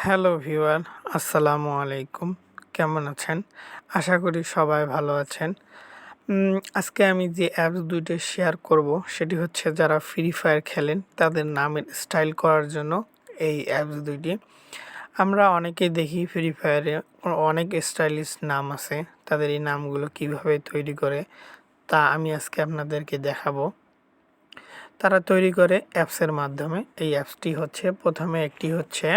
Hello viewer, আসসালামু আলাইকুম। কেমন আছেন? আশা করি সবাই ভালো আছেন। আজকে আমি যে অ্যাপস ২ টা শেয়ার করব সেটি হচ্ছে যারা ফ্রি ফায়ার খেলেন তাদের নামের স্টাইল করার জন্য এই অ্যাপস ২ টি। আমরা অনেকেই দেখি ফ্রি ফায়ারে অনেক স্টাইলিশ নাম আছে। তাদের এই নামগুলো কিভাবে তৈরি করে তা আমি আজকে আপনাদেরকে দেখাবো। তারা তৈরি করে অ্যাপসের মাধ্যমে। এই অ্যাপসটি হচ্ছে প্রথমে একটি হচ্ছে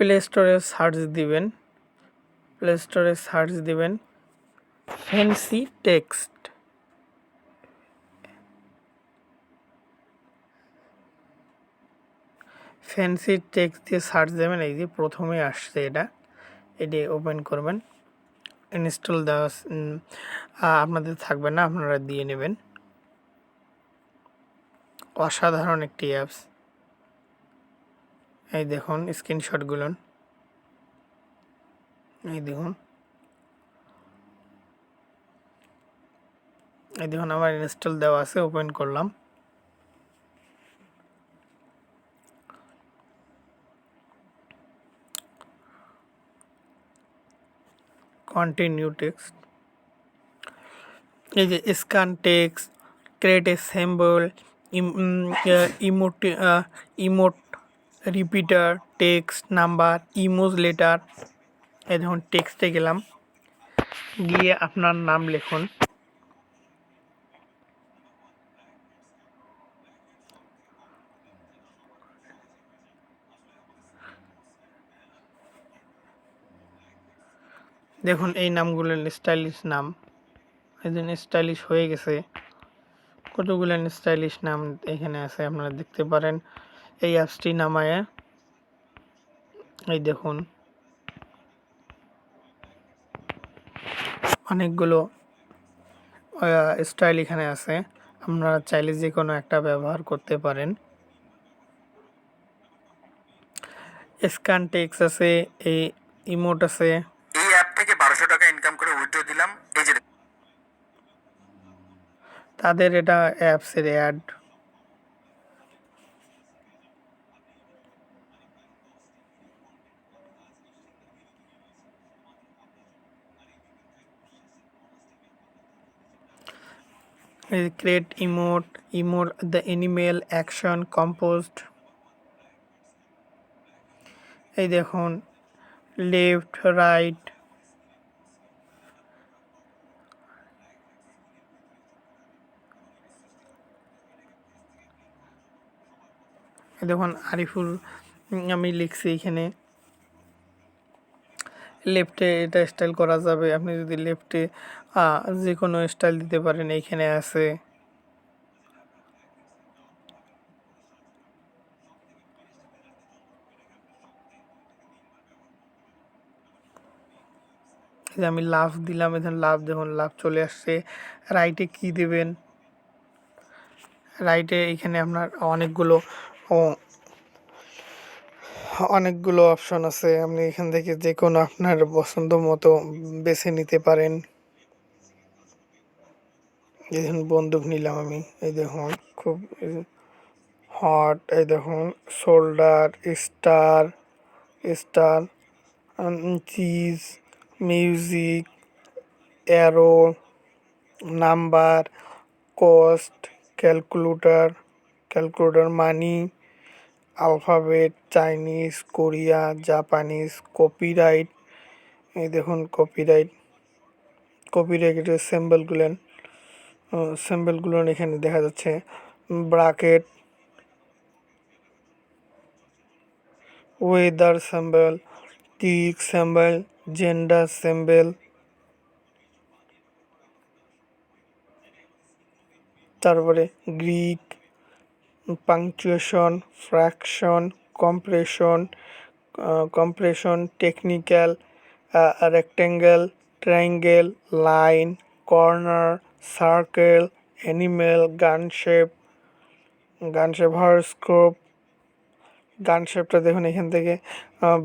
প্লে স্টোরে সার্চ দিবেন ফ্যান্সি টেক্সট। ফ্যান্সি টেক্সট দিয়ে সার্চ দেবেন। এই যে প্রথমে আসছে এটি ওপেন করবেন। ইনস্টল দেওয়া আপনাদের থাকবে না, আপনারা দিয়ে নেবেন। অসাধারণ একটি অ্যাপস। এই দেখুন স্ক্রিনশটগুলো, এই দেখুন আমার ইনস্টল দেওয়া আছে, ওপেন করলাম। কন্টিনিউ টেক্সট, এই যে scan text, create a symbol, emote, repeater, text, number, emoji, letter. এই দেখুন টেক্সটে গেলাম, গিয়ে আপনার নাম লিখুন। দেখুন এই নামগুলো স্টাইলিশ নাম, এই জন্য স্টাইলিশ হয়ে গেছে। কতগুলো স্টাইলিশ নাম এখানে আছে, আপনারা দেখতে পারেন। এই অ্যাপসটি নামায় এই দেখুন অনেকগুলো স্টাইল এখানে আছে, আপনারা চাইলে যে কোনো একটা ব্যবহার করতে পারেন। স্ক্যান টেক্সট আছে, এই ইমোট আছে। এই অ্যাপ থেকে ১২০০ টাকা ইনকাম করে উইথড্র দিলাম। এই যে তাদের এটা অ্যাপসের ad. Create emote the animal action compost. এই দেখুন লেফট রাইট, দেখুন আরিফুল, আমি লিখছি এখানে। লেফটে এটা স্টাইল করা যাবে, আপনি যদি লেফটে যে কোনো স্টাইল দিতে পারেন, এইখানে আছে। এই যে আমি লাভ দিলাম, এখানে লাভ দেখুন, লাভ চলে আসছে। রাইটে কি দেবেন, রাইটে এখানে আপনার অনেকগুলো অপশন আছে, আপনি এখান থেকে যে কোনো আপনার পছন্দ মতো বেছে নিতে পারেন। এই দেখুন বন্দুক নিলাম আমি, এই দেখুন খুব হট, এই দেখুন shoulder, star, star, cheese, music, arrow, number, cost, calculator, money, alphabet, Chinese, Korea, Japanese, copyright. এই দেখুন কপিরাইটের সিম্বলগুলো এখানে দেখা যাচ্ছে। Bracket, weather symbol, tick symbol, gender symbol, তারপরে Greek, punctuation, fraction, compression, technical, rectangle, triangle, line, corner, circle, animal, gun shape, horoscope. গানশেপটা দেখুন এখান থেকে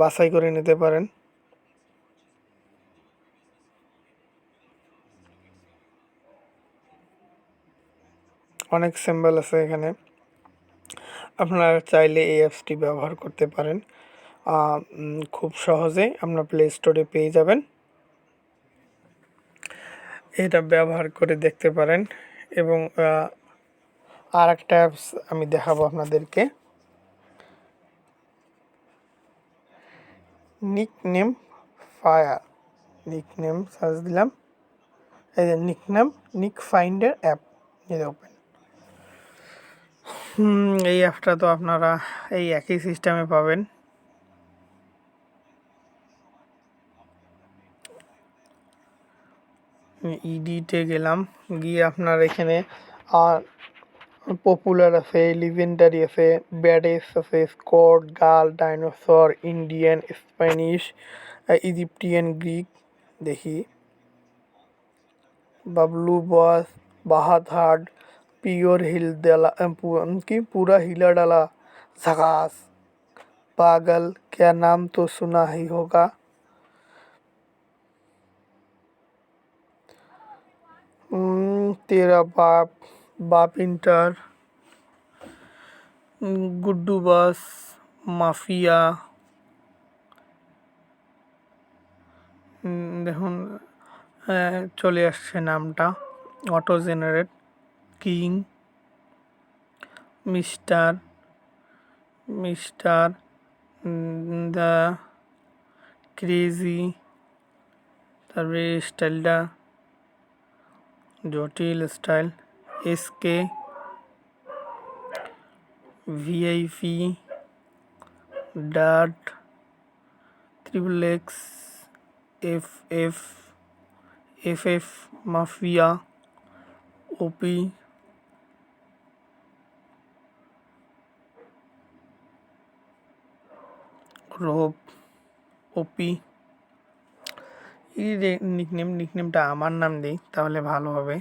বাছাই করে নিতে পারেন। অনেক সিম্বল আছে এখানে। আপনারা চাইলে এই অ্যাপসটি ব্যবহার করতে পারেন। খুব সহজেই আপনার প্লে স্টোরে পেয়ে যাবেন। এটা ব্যবহার করে দেখতে পারেন। এবং আর একটা অ্যাপস আমি দেখাবো আপনাদেরকে, নিকনেম ফায়ার। নিকনেম সার্চ দিলাম, এই যে নিকনেম নিক ফাইন্ডার অ্যাপ, এই যে ওপেন। এই অ্যাপটা তো আপনারা এই একই সিস্টেমে পাবেন। ইডিটে গেলাম, গিয়ে আপনার এখানে পপুলার আছে, লিজেন্ডারি আছে, ব্যাডেস আছে, স্কট, গাল, dinosaur, Indian, Spanish, Egyptian, Greek. দেখি, বাবলু বস, বাহাত, পিওর हिल डाला की पूरा हिला डाला, झकास, पागल, क्या नाम तो सुना ही होगा, तेरा बाप, बाप इंटर, गुड्डू बस, माफिया। দেখুন চলে আসছে নামটা, auto generate, king, mister, mister the crazy, তারপরে স্টাইলটা জটিল style, SK, VIP, dot, triple X, F F, F F, mafia, OP, rope, OP. এই যে নিকনেমটা আমার নাম দিই তাহলে ভালো হবে।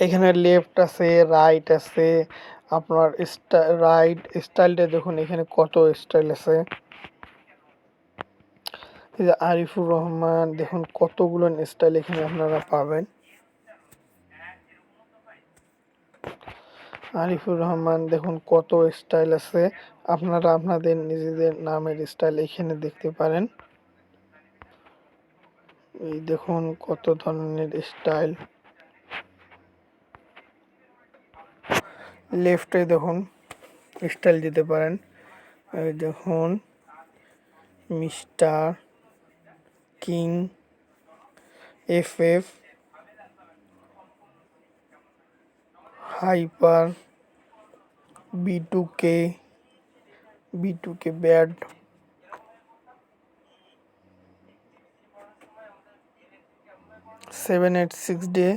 এখানে লেফট আছে, রাইট আছে, আপনার রাইট স্টাইলটা দেখুন, এখানে কত স্টাইল আছে। এই যে আরিফুর রহমান, দেখুন কতগুলো স্টাইল এখানে আপনারা পাবেন। আরিফুর রহমান, দেখুন কত স্টাইল আছে, আপনারা আপনাদের নিজেদের নামের স্টাইল এখানে দেখতে পারেন। এই দেখুন কত ধরনের স্টাইল। লেফটে দেখুন স্টাইল দিতে পারেন। এই দেখুন mister, king, F F, hyper, B2K, bad, 786 day,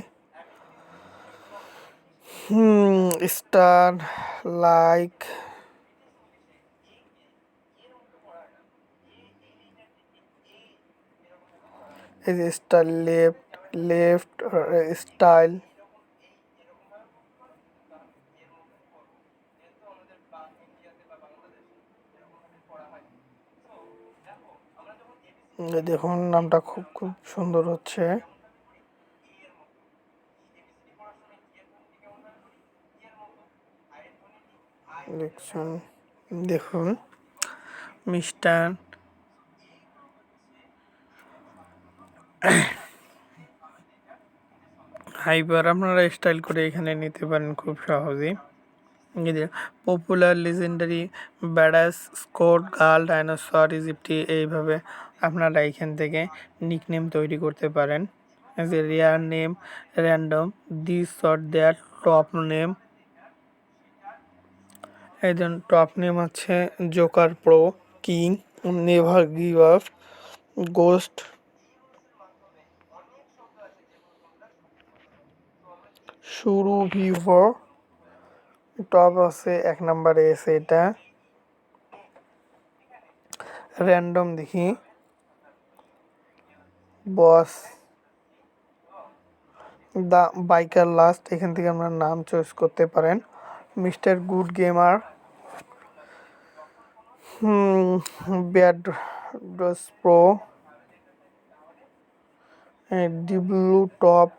star, like, এই যে স্টার, লেফট স্টাইল, দেখুন নামটা খুব খুব সুন্দর হচ্ছে। দেখছেন, দেখুন মিস্টার, হাইপার আপনারা স্টাইল করে এখানে নিতে পারেন খুব সহজেই। Popular, legendary, badass, Scott, girl, dinosaur, ইজিপ্টি, এইভাবে আপনারা এখান থেকে নিকনেম তৈরি করতে পারেন। যে rare name, random, this or that, top name. এই জন্য টপ নেম আছে joker pro, king, never give up, ghost, শুরু ভিভো। টপ আছে, 1 নম্বরে এসে এটা। র্যান্ডম দেখি, বস, দ্য বাইকার লাস্ট, এখান থেকে আপনার নাম চয়েস করতে পারেন। মিস্টার গুড গেমার, ব্যাড ডস pro W top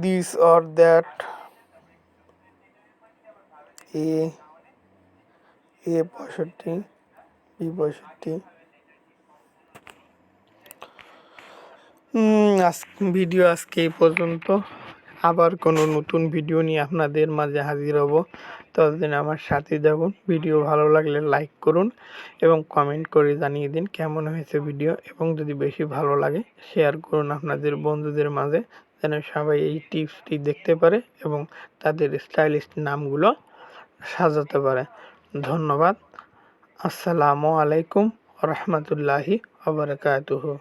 this or that A A65 B65 video আজকে এই পর্যন্ত। আবার কোনো নতুন ভিডিও নিয়ে আপনাদের মাঝে হাজির হব। ততদিন আমার সাথে থাকুন। ভিডিও ভালো লাগলে লাইক করুন এবং কমেন্ট করে জানিয়ে দিন কেমন হয়েছে ভিডিও, এবং যদি বেশি ভালো লাগে শেয়ার করুন আপনাদের বন্ধুদের মাঝে, যেন সবাই এই টিপসটি দেখতে পারে এবং তাদের স্টাইলিশ নামগুলো সাজাতে পারে। ধন্যবাদ। আসসালামু আলাইকুম রহমতুল্লাহি ওয়া বারাকাতুহু।